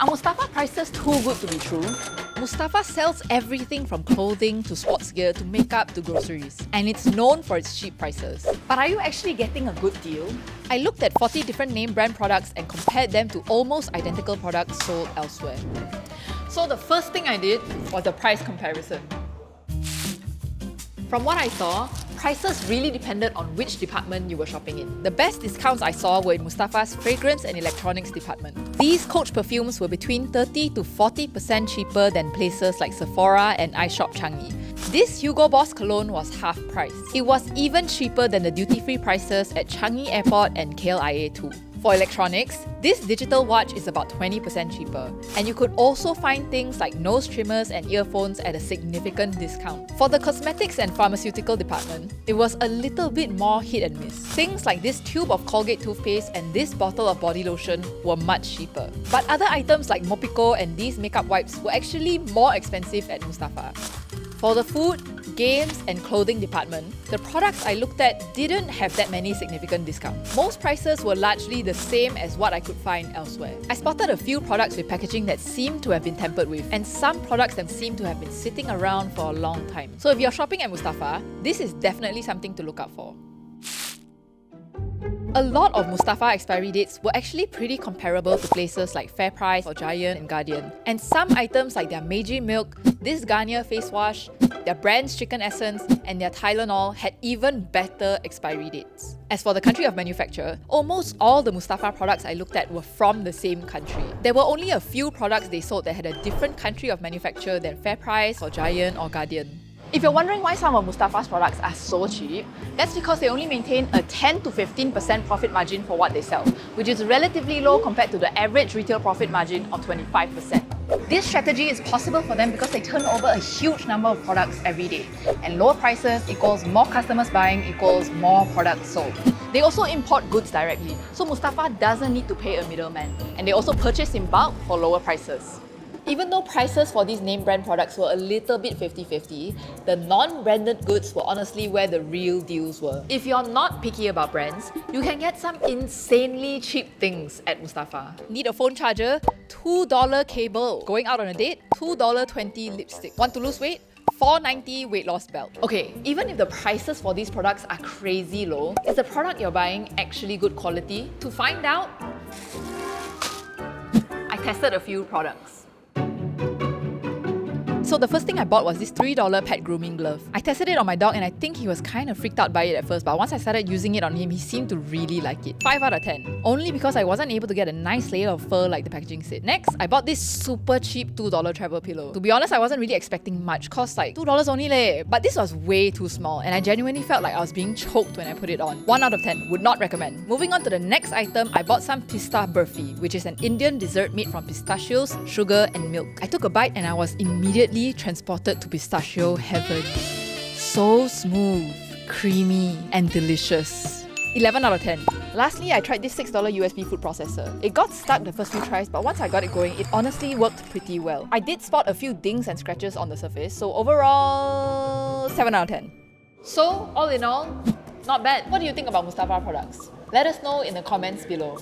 Are Mustafa prices too good to be true? Mustafa sells everything from clothing to sports gear to makeup to groceries, and it's known for its cheap prices. But are you actually getting a good deal? I looked at 40 different name brand products and compared them to almost identical products sold elsewhere. So the first thing I did was the price comparison. From what I saw, prices really depended on which department you were shopping in. The best discounts I saw were in Mustafa's fragrance and electronics department. These Coach perfumes were between 30 to 40% cheaper than places like Sephora and iShop Changi. This Hugo Boss cologne was half price. It was even cheaper than the duty-free prices at Changi Airport and KLIA too. For electronics, this digital watch is about 20% cheaper. And you could also find things like nose trimmers and earphones at a significant discount. For the cosmetics and pharmaceutical department, it was a little bit more hit and miss. Things like this tube of Colgate toothpaste and this bottle of body lotion were much cheaper. But other items like Mopico and these makeup wipes were actually more expensive at Mustafa. For the food, games, and clothing department, the products I looked at didn't have that many significant discounts. Most prices were largely the same as what I could find elsewhere. I spotted a few products with packaging that seemed to have been tampered with, and some products that seemed to have been sitting around for a long time. So if you're shopping at Mustafa, this is definitely something to look out for. A lot of Mustafa expiry dates were actually pretty comparable to places like FairPrice or Giant and Guardian. And some items like their Meiji milk, this Garnier face wash, their brand's chicken essence, and their Tylenol had even better expiry dates. As for the country of manufacture, almost all the Mustafa products I looked at were from the same country. There were only a few products they sold that had a different country of manufacture than FairPrice or Giant or Guardian. If you're wondering why some of Mustafa's products are so cheap, that's because they only maintain a 10 to 15% profit margin for what they sell, which is relatively low compared to the average retail profit margin of 25%. This strategy is possible for them because they turn over a huge number of products every day, and lower prices equals more customers buying equals more products sold. They also import goods directly, so Mustafa doesn't need to pay a middleman, and they also purchase in bulk for lower prices. Even though prices for these name brand products were a little bit 50-50, the non-branded goods were honestly where the real deals were. If you're not picky about brands, you can get some insanely cheap things at Mustafa. Need a phone charger? $2 cable. Going out on a date? $2.20 lipstick. Want to lose weight? $4.90 weight loss belt. Okay, even if the prices for these products are crazy low, is the product you're buying actually good quality? To find out, I tested a few products. So the first thing I bought was this $3 pet grooming glove. I tested it on my dog and I think he was kind of freaked out by it at first, but once I started using it on him, he seemed to really like it. 5 out of 10. Only because I wasn't able to get a nice layer of fur like the packaging said. Next, I bought this super cheap $2 travel pillow. To be honest, I wasn't really expecting much, cost like $2 only leh. But this was way too small and I genuinely felt like I was being choked when I put it on. 1 out of 10. Would not recommend. Moving on to the next item, I bought some pista burfi, which is an Indian dessert made from pistachios, sugar, and milk. I took a bite and I was immediately transported to pistachio heaven. So smooth, creamy, and delicious. 11 out of 10. Lastly, I tried this $6 USB food processor. It got stuck the first few tries, but once I got it going, it honestly worked pretty well. I did spot a few dings and scratches on the surface, so overall, 7 out of 10. So, all in all, not bad. What do you think about Mustafa products? Let us know in the comments below.